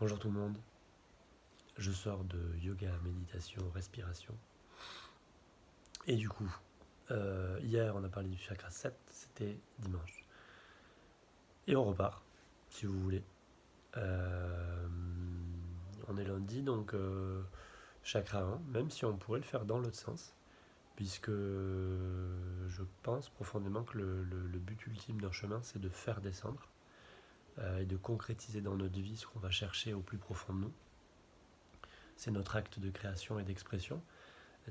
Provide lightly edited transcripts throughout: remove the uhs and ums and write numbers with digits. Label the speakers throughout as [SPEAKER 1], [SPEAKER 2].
[SPEAKER 1] Bonjour tout le monde, je sors de yoga, méditation, respiration. Et du coup, hier on a parlé du chakra 7, c'était dimanche. Et on repart, si vous voulez. On est lundi, donc chakra 1, même si on pourrait le faire dans l'autre sens, puisque je pense profondément que le but ultime d'un chemin, c'est de faire descendre et de concrétiser dans notre vie ce qu'on va chercher au plus profond de nous. C'est notre acte de création et d'expression.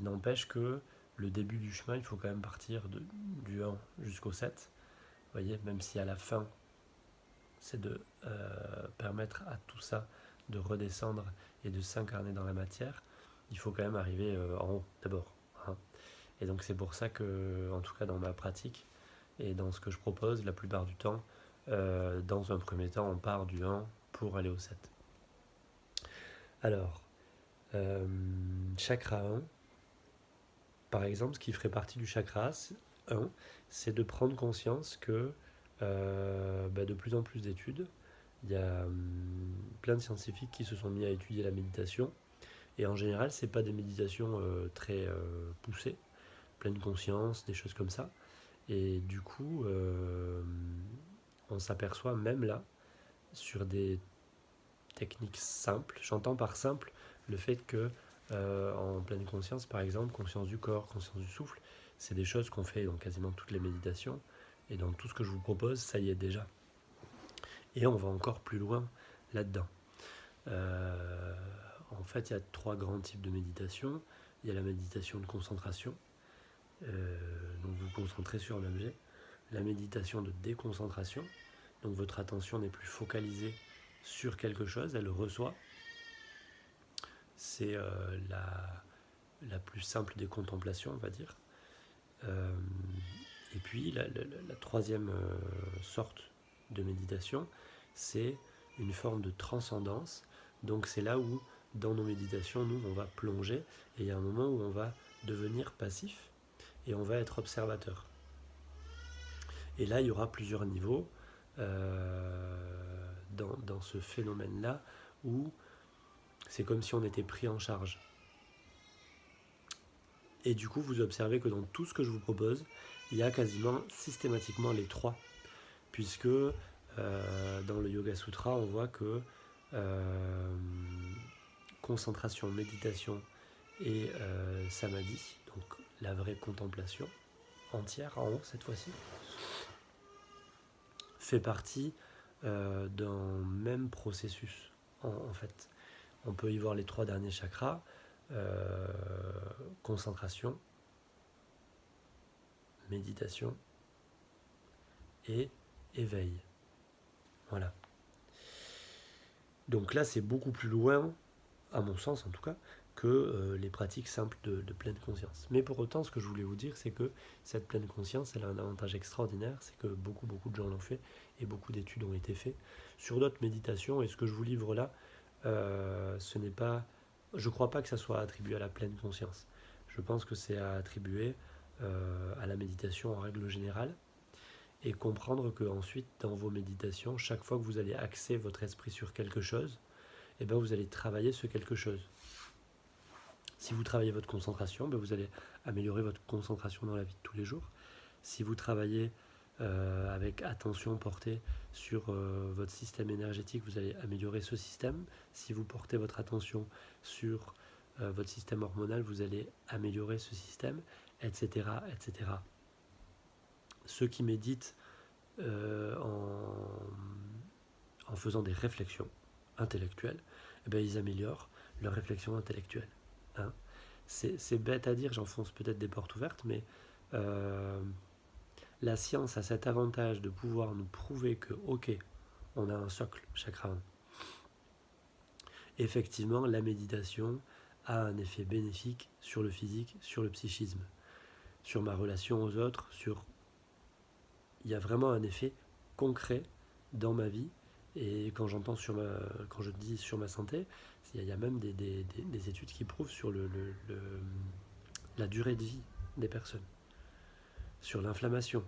[SPEAKER 1] N'empêche que le début du chemin, il faut quand même partir du 1 jusqu'au 7. Vous voyez, même si à la fin, c'est de permettre à tout ça de redescendre et de s'incarner dans la matière, il faut quand même arriver en haut d'abord. Hein. Et donc c'est pour ça que, en tout cas dans ma pratique et dans ce que je propose, la plupart du temps, dans un premier temps, on part du 1 pour aller au 7. Alors, chakra 1, par exemple, ce qui ferait partie du chakra 1, c'est de prendre conscience que de plus en plus d'études, il y a plein de scientifiques qui se sont mis à étudier la méditation. Et en général, ce n'est pas des méditations très poussées, pleine conscience, des choses comme ça. Et du coup, on s'aperçoit même là, sur des techniques simples, j'entends par simple le fait que en pleine conscience, par exemple, conscience du corps, conscience du souffle, c'est des choses qu'on fait dans quasiment toutes les méditations, et dans tout ce que je vous propose, ça y est déjà. Et on va encore plus loin là-dedans. En fait, il y a 3 grands types de méditation. Il y a la méditation de concentration, donc vous vous concentrez sur un objet. La méditation de déconcentration, donc votre attention n'est plus focalisée sur quelque chose, elle reçoit. C'est la plus simple des contemplations, on va dire. Et puis la troisième sorte de méditation, c'est une forme de transcendance. Donc c'est là où, dans nos méditations, nous, on va plonger, et il y a un moment où on va devenir passif, et on va être observateur. Et là, il y aura plusieurs niveaux dans ce phénomène-là, où c'est comme si on était pris en charge. Et du coup, vous observez que dans tout ce que je vous propose, il y a quasiment systématiquement les 3. Puisque dans le Yoga Sutra, on voit que concentration, méditation et samadhi, donc la vraie contemplation entière en haut cette fois-ci, fait partie d'un même processus en fait. On peut y voir les 3 derniers chakras, concentration, méditation et éveil. Voilà. Donc là, c'est beaucoup plus loin, à mon sens en tout cas, que les pratiques simples de pleine conscience. Mais pour autant, ce que je voulais vous dire, c'est que cette pleine conscience, elle a un avantage extraordinaire, c'est que beaucoup de gens l'ont fait, et beaucoup d'études ont été faites sur d'autres méditations, et ce que je vous livre là, ce n'est pas... Je ne crois pas que ça soit attribué à la pleine conscience. Je pense que c'est à attribuer à la méditation en règle générale, et comprendre que ensuite, dans vos méditations, chaque fois que vous allez axer votre esprit sur quelque chose, eh bien, vous allez travailler ce quelque chose. Si vous travaillez votre concentration, vous allez améliorer votre concentration dans la vie de tous les jours. Si vous travaillez avec attention portée sur votre système énergétique, vous allez améliorer ce système. Si vous portez votre attention sur votre système hormonal, vous allez améliorer ce système, etc., etc. Ceux qui méditent en faisant des réflexions intellectuelles, ils améliorent leur réflexion intellectuelle. Hein. C'est bête à dire, j'enfonce peut-être des portes ouvertes, mais la science a cet avantage de pouvoir nous prouver que, ok, on a un socle, chakra 1. Effectivement, la méditation a un effet bénéfique sur le physique, sur le psychisme, sur ma relation aux autres, il y a vraiment un effet concret dans ma vie. Et quand quand je dis sur ma santé, il y a même des études qui prouvent sur la durée de vie des personnes, sur l'inflammation,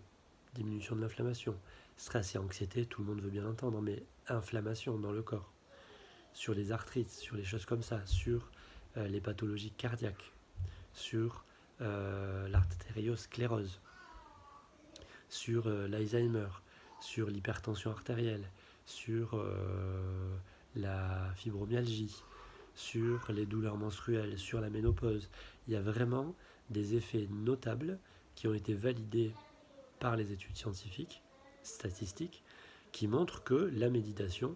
[SPEAKER 1] diminution de l'inflammation, stress et anxiété, tout le monde veut bien l'entendre, mais inflammation dans le corps, sur les arthrites, sur les choses comme ça, sur les pathologies cardiaques, sur l'artériosclérose, sur l'Alzheimer, sur l'hypertension artérielle, sur la fibromyalgie, sur les douleurs menstruelles, sur la ménopause. Il y a vraiment des effets notables qui ont été validés par les études scientifiques, statistiques, qui montrent que la méditation,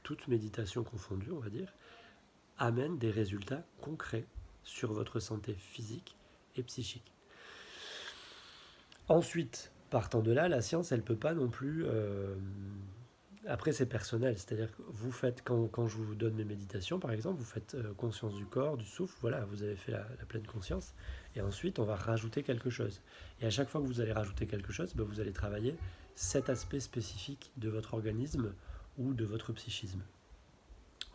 [SPEAKER 1] toute méditation confondue, on va dire, amène des résultats concrets sur votre santé physique et psychique. Ensuite, partant de là, la science, elle ne peut pas non plus... Après, c'est personnel, c'est-à-dire que vous faites, quand je vous donne mes méditations, par exemple, vous faites conscience du corps, du souffle, voilà, vous avez fait la pleine conscience, et ensuite, on va rajouter quelque chose. Et à chaque fois que vous allez rajouter quelque chose, vous allez travailler cet aspect spécifique de votre organisme ou de votre psychisme.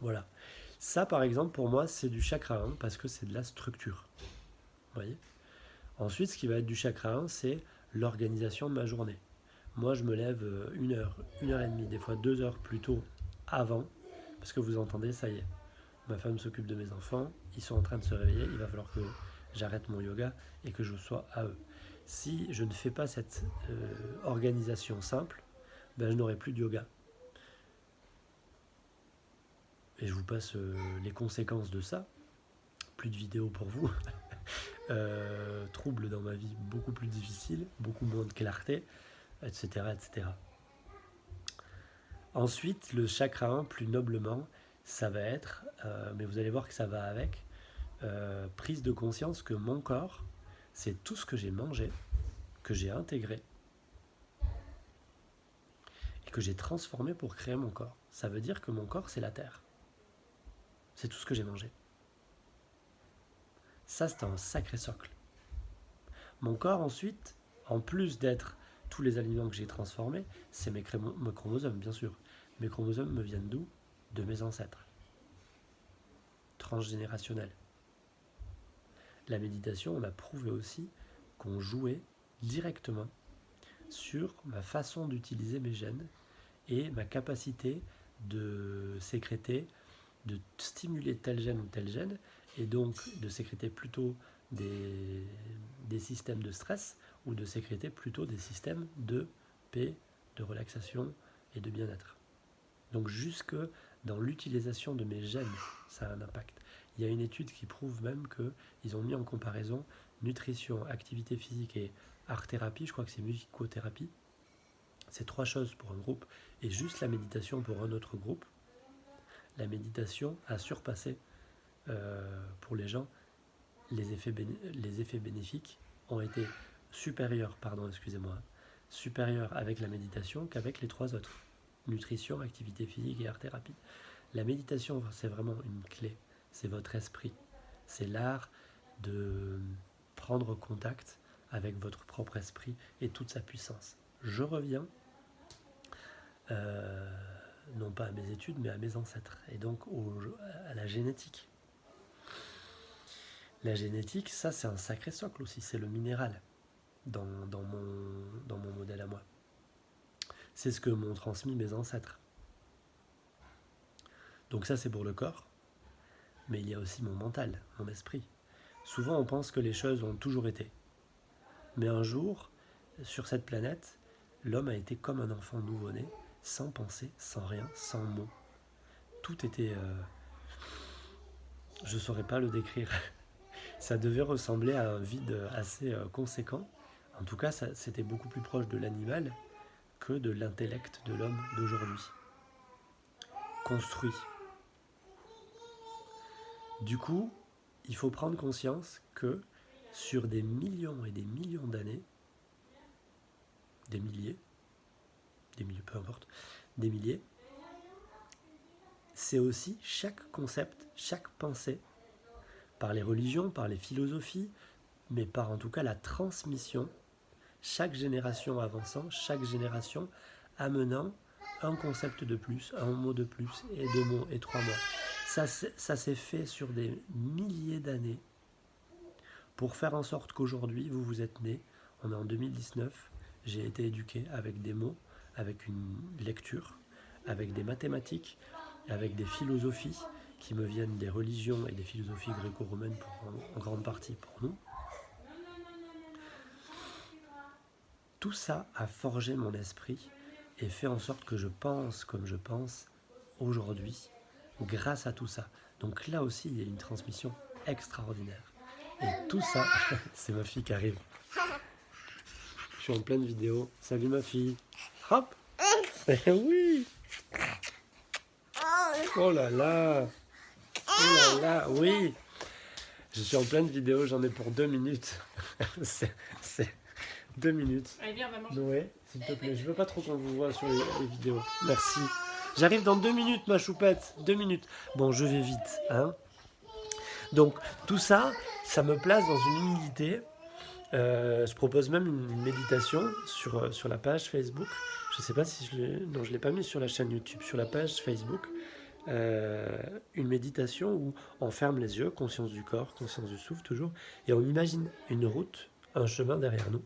[SPEAKER 1] Voilà. Ça, par exemple, pour moi, c'est du chakra 1 parce que c'est de la structure. Vous voyez ? Ensuite, ce qui va être du chakra 1, c'est l'organisation de ma journée. Moi, je me lève 1 heure, 1 heure et demie, des fois 2 heures plus tôt avant, parce que vous entendez, ça y est, ma femme s'occupe de mes enfants, ils sont en train de se réveiller, il va falloir que j'arrête mon yoga et que je sois à eux. Si je ne fais pas cette organisation simple, je n'aurai plus de yoga. Et je vous passe les conséquences de ça. Plus de vidéos pour vous. Troubles dans ma vie beaucoup plus difficiles, beaucoup moins de clarté, etc. etc. Ensuite, le chakra 1, plus noblement, ça va être, mais vous allez voir que ça va avec, prise de conscience que mon corps, c'est tout ce que j'ai mangé, que j'ai intégré, et que j'ai transformé pour créer mon corps. Ça veut dire que mon corps, c'est la terre. C'est tout ce que j'ai mangé. Ça, c'est un sacré socle. Mon corps, ensuite, en plus d'être tous les aliments que j'ai transformés, c'est mes chromosomes, bien sûr. Mes chromosomes me viennent d'où ? De mes ancêtres. Transgénérationnels. La méditation, on a prouvé aussi qu'on jouait directement sur ma façon d'utiliser mes gènes et ma capacité de sécréter, de stimuler tel gène ou tel gène, et donc de sécréter plutôt des systèmes de stress ou de sécréter plutôt des systèmes de paix, de relaxation et de bien-être. Donc jusque dans l'utilisation de mes gènes, ça a un impact. Il y a une étude qui prouve même qu'ils ont mis en comparaison nutrition, activité physique et art-thérapie, je crois que c'est musicothérapie. C'est 3 choses pour un groupe et juste la méditation pour un autre groupe. La méditation a surpassé pour les gens les effets bénéfiques ont été supérieurs avec la méditation qu'avec les 3 autres. Nutrition, activité physique et art-thérapie. La méditation, c'est vraiment une clé. C'est votre esprit. C'est l'art de prendre contact avec votre propre esprit et toute sa puissance. Je reviens, non pas à mes études, mais à mes ancêtres, et donc à la génétique. La génétique, ça c'est un sacré socle aussi, c'est le minéral dans mon modèle à moi. C'est ce que m'ont transmis mes ancêtres. Donc ça c'est pour le corps, mais il y a aussi mon mental, mon esprit. Souvent on pense que les choses ont toujours été. Mais un jour, sur cette planète, l'homme a été comme un enfant nouveau-né, sans pensée, sans rien, sans mots. Tout était... je ne saurais pas le décrire. Ça devait ressembler à un vide assez conséquent. En tout cas, c'était beaucoup plus proche de l'animal que de l'intellect de l'homme d'aujourd'hui. Construit. Du coup, il faut prendre conscience que sur des millions et des millions d'années, des milliers, peu importe, des milliers, c'est aussi chaque concept, chaque pensée, par les religions, par les philosophies, mais par en tout cas la transmission, chaque génération avançant, chaque génération amenant un concept de plus, un mot de plus, et 2 mots, et 3 mots. Ça s'est fait sur des milliers d'années pour faire en sorte qu'aujourd'hui, vous êtes né, on est en 2019, j'ai été éduqué avec des mots, avec une lecture, avec des mathématiques, avec des philosophies qui me viennent des religions et des philosophies gréco-romaines en grande partie pour nous. Tout ça a forgé mon esprit et fait en sorte que je pense comme je pense aujourd'hui grâce à tout ça. Donc là aussi, il y a une transmission extraordinaire. Et tout ça, c'est ma fille qui arrive. Je suis en pleine vidéo. Salut ma fille. Hop. Oui. Oh là là. Oh là là, oui. Je suis en pleine vidéo, j'en ai pour 2 minutes. c'est 2 minutes.
[SPEAKER 2] Allez, viens, on va manger.
[SPEAKER 1] Noé, s'il te plaît, je veux pas trop qu'on vous voit sur les vidéos. Merci. J'arrive dans 2 minutes, ma choupette. 2 minutes. Bon, je vais vite, hein. Donc, tout ça, ça me place dans une humilité. Je propose même une méditation sur la page Facebook. Je sais pas si je l'ai... Non, je l'ai pas mis sur la chaîne YouTube. Sur la page Facebook, une méditation où on ferme les yeux, conscience du corps, conscience du souffle toujours, et on imagine une route, un chemin derrière nous.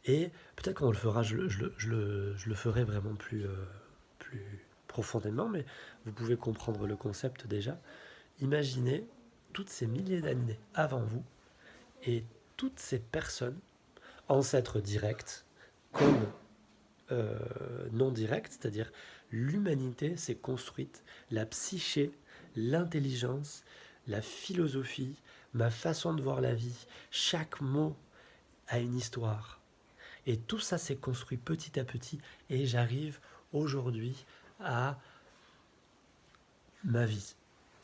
[SPEAKER 1] Et peut-être qu'on le fera, je le ferai vraiment plus profondément, mais vous pouvez comprendre le concept déjà. Imaginez toutes ces milliers d'années avant vous et toutes ces personnes, ancêtres directs comme non directs, c'est-à-dire l'humanité s'est construite, la psyché, l'intelligence, la philosophie, ma façon de voir la vie, chaque mot a une histoire. Et tout ça s'est construit petit à petit et j'arrive aujourd'hui à ma vie,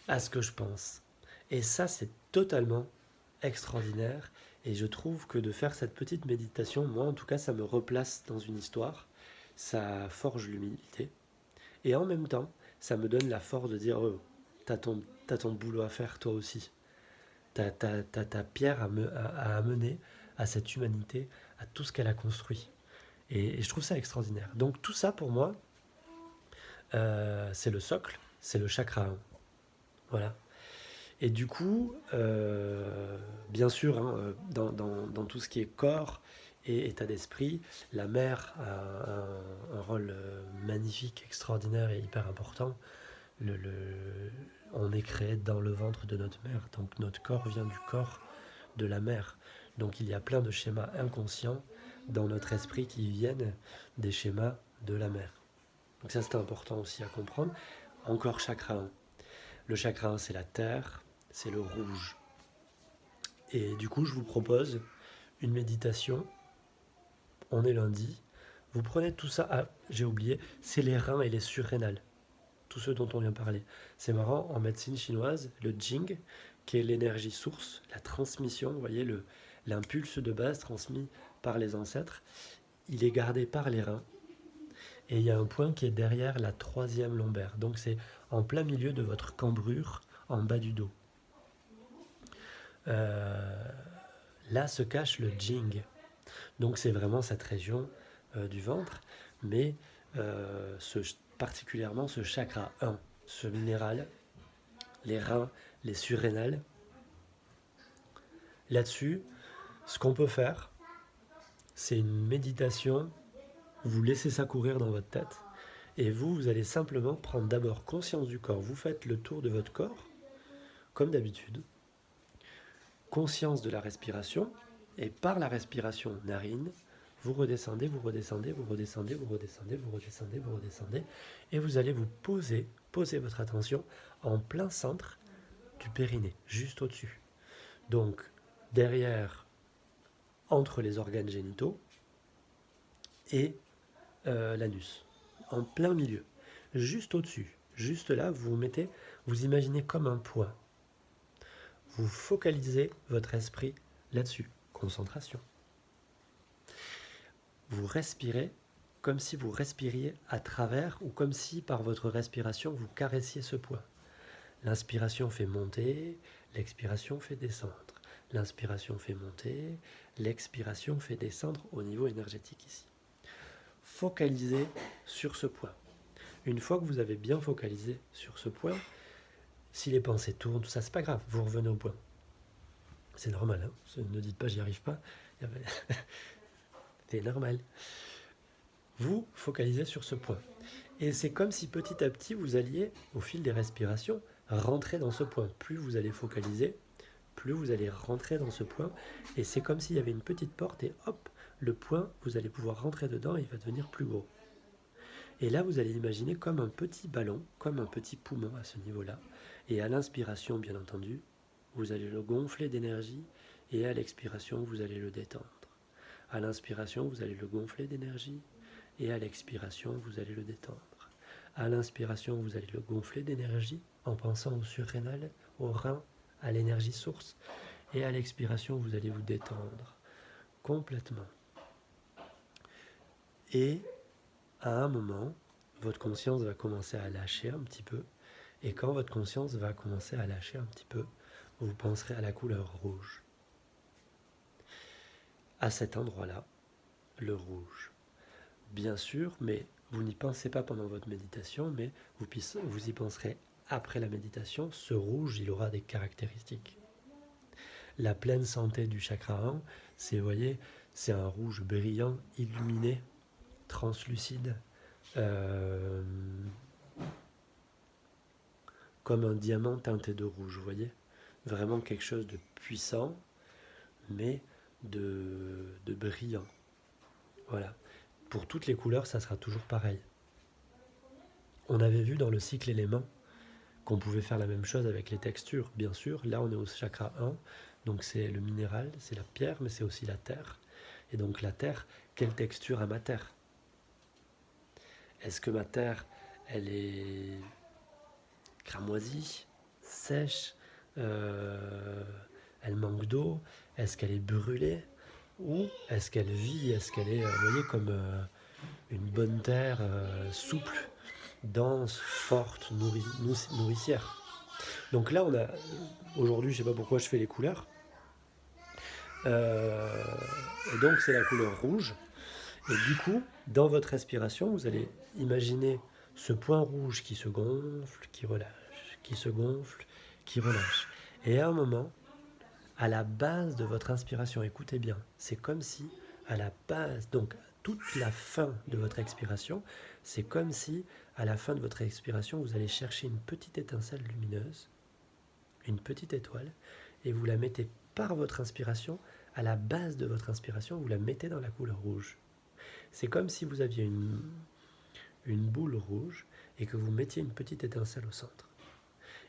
[SPEAKER 1] à ce que je pense. Et ça, c'est totalement extraordinaire et je trouve que de faire cette petite méditation, moi en tout cas, ça me replace dans une histoire, ça forge l'humilité et en même temps, ça me donne la force de dire oh, t'as ton boulot à faire toi aussi. T'as ta pierre à amener à cette humanité, à tout ce qu'elle a construit. Et je trouve ça extraordinaire. Donc tout ça pour moi, c'est le socle, c'est le chakra 1. Voilà. Et du coup, bien sûr, hein, dans tout ce qui est corps et état d'esprit, la mère a un rôle magnifique, extraordinaire et hyper important. On est créé dans le ventre de notre mère, donc notre corps vient du corps de la mère. Donc il y a plein de schémas inconscients dans notre esprit qui viennent des schémas de la mère. Donc ça c'est important aussi à comprendre. Encore chakra 1. Le chakra 1 c'est la terre, c'est le rouge. Et du coup je vous propose une méditation. On est lundi. Vous prenez tout ça, ah j'ai oublié, c'est les reins et les surrénales. Tous ceux dont on vient parler. C'est marrant, en médecine chinoise, le Jing, qui est l'énergie source, la transmission, vous voyez, l'impulse de base transmis par les ancêtres, il est gardé par les reins. Et il y a un point qui est derrière la 3e lombaire. Donc c'est en plein milieu de votre cambrure, en bas du dos. Là se cache le Jing. Donc c'est vraiment cette région du ventre, mais particulièrement ce chakra 1, ce minéral, les reins, les surrénales. Là-dessus, ce qu'on peut faire, c'est une méditation, vous laissez ça courir dans votre tête, et vous allez simplement prendre d'abord conscience du corps. Vous faites le tour de votre corps, comme d'habitude, conscience de la respiration, et par la respiration narine, vous redescendez, vous redescendez, vous redescendez, vous redescendez, vous redescendez, vous redescendez, et vous allez vous poser votre attention en plein centre du périnée, juste au-dessus. Donc, derrière, entre les organes génitaux et l'anus, en plein milieu, juste au-dessus, juste là, vous imaginez comme un point. Vous focalisez votre esprit là-dessus, concentration. Vous respirez comme si vous respiriez à travers ou comme si par votre respiration vous caressiez ce point. L'inspiration fait monter, l'expiration fait descendre. L'inspiration fait monter, l'expiration fait descendre au niveau énergétique ici. Focalisez sur ce point. Une fois que vous avez bien focalisé sur ce point, si les pensées tournent, tout ça, c'est pas grave, vous revenez au point. C'est normal, hein, ne dites pas j'y arrive pas. C'est normal. Vous focalisez sur ce point. Et c'est comme si petit à petit, vous alliez, au fil des respirations, rentrer dans ce point. Plus vous allez focaliser, plus vous allez rentrer dans ce point. Et c'est comme s'il y avait une petite porte et hop, le point, vous allez pouvoir rentrer dedans et il va devenir plus gros. Et là, vous allez imaginer comme un petit ballon, comme un petit poumon à ce niveau-là. Et à l'inspiration, bien entendu, vous allez le gonfler d'énergie et à l'expiration, vous allez le détendre. À l'inspiration, vous allez le gonfler d'énergie et à l'expiration, vous allez le détendre. À l'inspiration, vous allez le gonfler d'énergie en pensant au surrénal, au rein, à l'énergie source. Et à l'expiration, vous allez vous détendre complètement. Et à un moment, votre conscience va commencer à lâcher un petit peu. Et quand votre conscience va commencer à lâcher un petit peu, vous penserez à la couleur rouge. À cet endroit-là, le rouge. Bien sûr, mais vous n'y pensez pas pendant votre méditation, mais vous y penserez après la méditation. Ce rouge, il aura des caractéristiques. La pleine santé du chakra 1, vous voyez, c'est un rouge brillant, illuminé, translucide, comme un diamant teinté de rouge, vous voyez. Vraiment quelque chose de puissant, mais de brillant. Voilà. Pour toutes les couleurs, ça sera toujours pareil. On avait vu dans le cycle éléments qu'on pouvait faire la même chose avec les textures, bien sûr. Là, on est au chakra 1, donc c'est le minéral, c'est la pierre, mais c'est aussi la terre. Et donc la terre, quelle texture a ma terre? Est-ce que ma terre, elle est cramoisie, sèche, elle manque d'eau? Est-ce qu'elle est brûlée? Ou est-ce qu'elle vit? Est-ce qu'elle est, vous voyez, comme une bonne terre souple, dense, forte, nourricière? Donc là, on a aujourd'hui, je ne sais pas pourquoi je fais les couleurs. Et donc, c'est la couleur rouge. Et du coup, dans votre respiration, vous allez imaginer ce point rouge qui se gonfle, qui relâche, qui se gonfle, qui relâche. Et à un moment, à la base de votre inspiration, écoutez bien, c'est comme si à la base, donc toute la fin de votre expiration, c'est comme si à la fin de votre expiration, vous allez chercher une petite étincelle lumineuse, une petite étoile, et vous la mettez par votre inspiration, à la base de votre inspiration, vous la mettez dans la couleur rouge. C'est comme si vous aviez une boule rouge et que vous mettiez une petite étincelle au centre.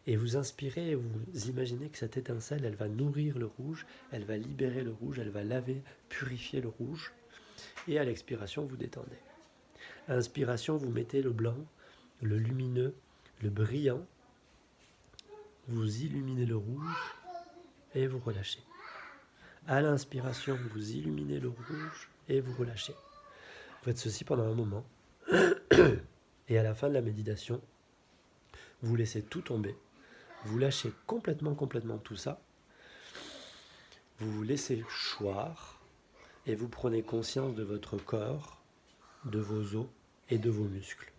[SPEAKER 1] Et vous inspirez et vous imaginez que cette étincelle, elle va nourrir le rouge, elle va libérer le rouge, elle va laver, purifier le rouge. Et à l'expiration, vous détendez. À l'inspiration, vous mettez le blanc, le lumineux, le brillant. Vous illuminez le rouge et vous relâchez. À l'inspiration, vous illuminez le rouge et vous relâchez. Vous faites ceci pendant un moment. Et à la fin de la méditation, vous laissez tout tomber. Vous lâchez complètement tout ça. Vous vous laissez choir et vous prenez conscience de votre corps, de vos os et de vos muscles,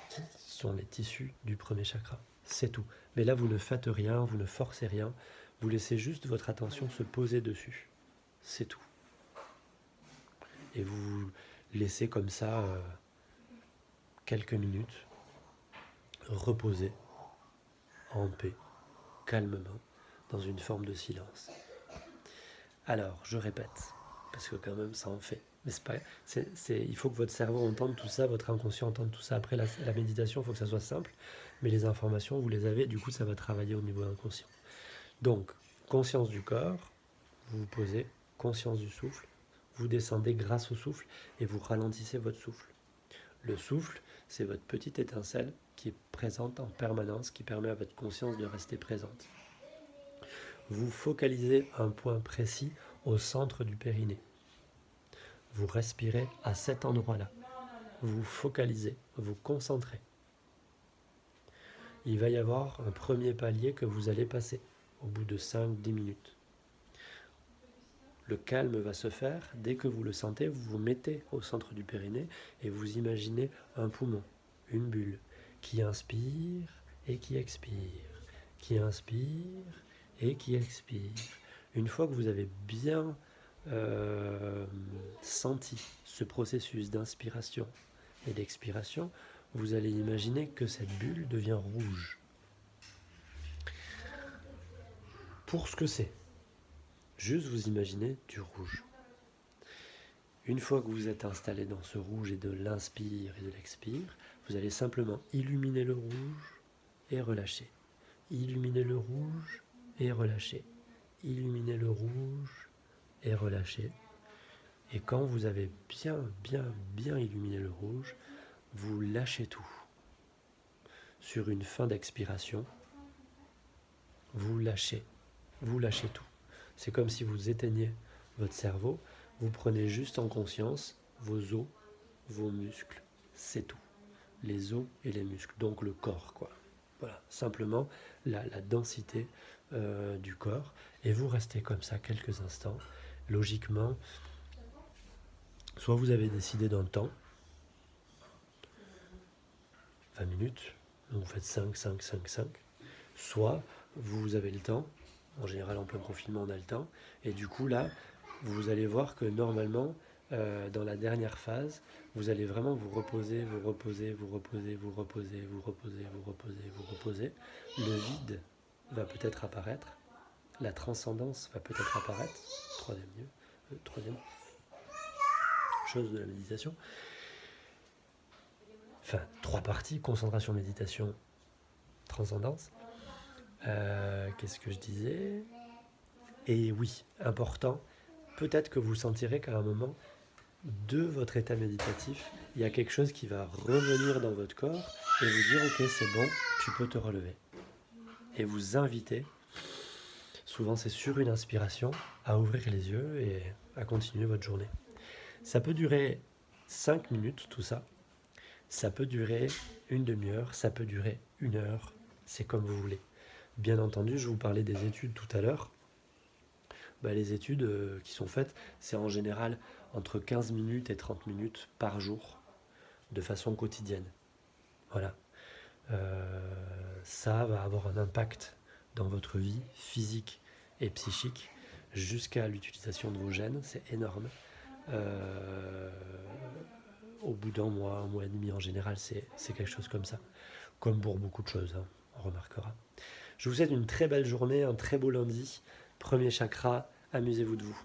[SPEAKER 1] qui sont les tissus du premier chakra. C'est tout. Mais là, vous ne faites rien, vous ne forcez rien. Vous laissez juste votre attention se poser dessus. C'est tout. Et vous laissez comme ça quelques minutes reposer en paix, calmement, dans une forme de silence. Alors, je répète, parce que quand même ça en fait. Mais il faut que votre cerveau entende tout ça, votre inconscient entende tout ça. Après la méditation, il faut que ça soit simple, mais les informations, vous les avez, du coup ça va travailler au niveau inconscient. Donc, conscience du corps, vous vous posez, conscience du souffle, vous descendez grâce au souffle et vous ralentissez votre souffle. Le souffle, c'est votre petite étincelle qui est présente en permanence, qui permet à votre conscience de rester présente. Vous focalisez un point précis au centre du périnée. Vous respirez à cet endroit-là. Vous focalisez, vous concentrez. Il va y avoir un premier palier que vous allez passer au bout de 5-10 minutes. Le calme va se faire. Dès que vous le sentez, vous vous mettez au centre du périnée et vous imaginez un poumon, une bulle, qui inspire et qui expire, qui inspire et qui expire. Une fois que vous avez bien senti ce processus d'inspiration et d'expiration, vous allez imaginer que cette bulle devient rouge. Pour ce que c'est, juste vous imaginez du rouge. Une fois que vous êtes installé dans ce rouge et de l'inspire et de l'expire, vous allez simplement illuminer le rouge et relâcher. Illuminer le rouge et relâcher. Illuminer le rouge et relâcher. Et quand vous avez bien illuminé le rouge, vous lâchez tout. Sur une fin d'expiration, vous lâchez tout. C'est comme si vous éteigniez votre cerveau, vous prenez juste en conscience vos os, vos muscles, c'est tout. Les os et les muscles, donc le corps, quoi. Voilà, simplement la densité du corps. Et vous restez comme ça quelques instants. Logiquement, soit vous avez décidé dans le temps, 20 minutes, donc vous faites 5, soit vous avez le temps, en général en plein confinement on a le temps, et du coup là, vous allez voir que normalement, dans la dernière phase, vous allez vraiment vous reposer. Le vide va peut-être apparaître, la transcendance va peut-être apparaître, troisième chose de la méditation. Enfin, 3 parties, concentration, méditation, transcendance. Qu'est-ce que je disais ? Et oui, important, peut-être que vous sentirez qu'à un moment de votre état méditatif, il y a quelque chose qui va revenir dans votre corps et vous dire ok, c'est bon, tu peux te relever. Et vous inviter, souvent c'est sur une inspiration, à ouvrir les yeux et à continuer votre journée. Ça peut durer 5 minutes tout ça, ça peut durer une demi-heure, ça peut durer 1 heure, c'est comme vous voulez. Bien entendu, je vous parlais des études tout à l'heure. Les études qui sont faites, c'est en général entre 15 minutes et 30 minutes par jour, de façon quotidienne. Voilà. Ça va avoir un impact dans votre vie physique et psychique jusqu'à l'utilisation de vos gènes, c'est énorme. Au bout d'un mois, 1 mois et demi en général, c'est quelque chose comme ça. Comme pour beaucoup de choses, on remarquera. Je vous souhaite une très belle journée, un très beau lundi. Premier chakra, amusez-vous de vous.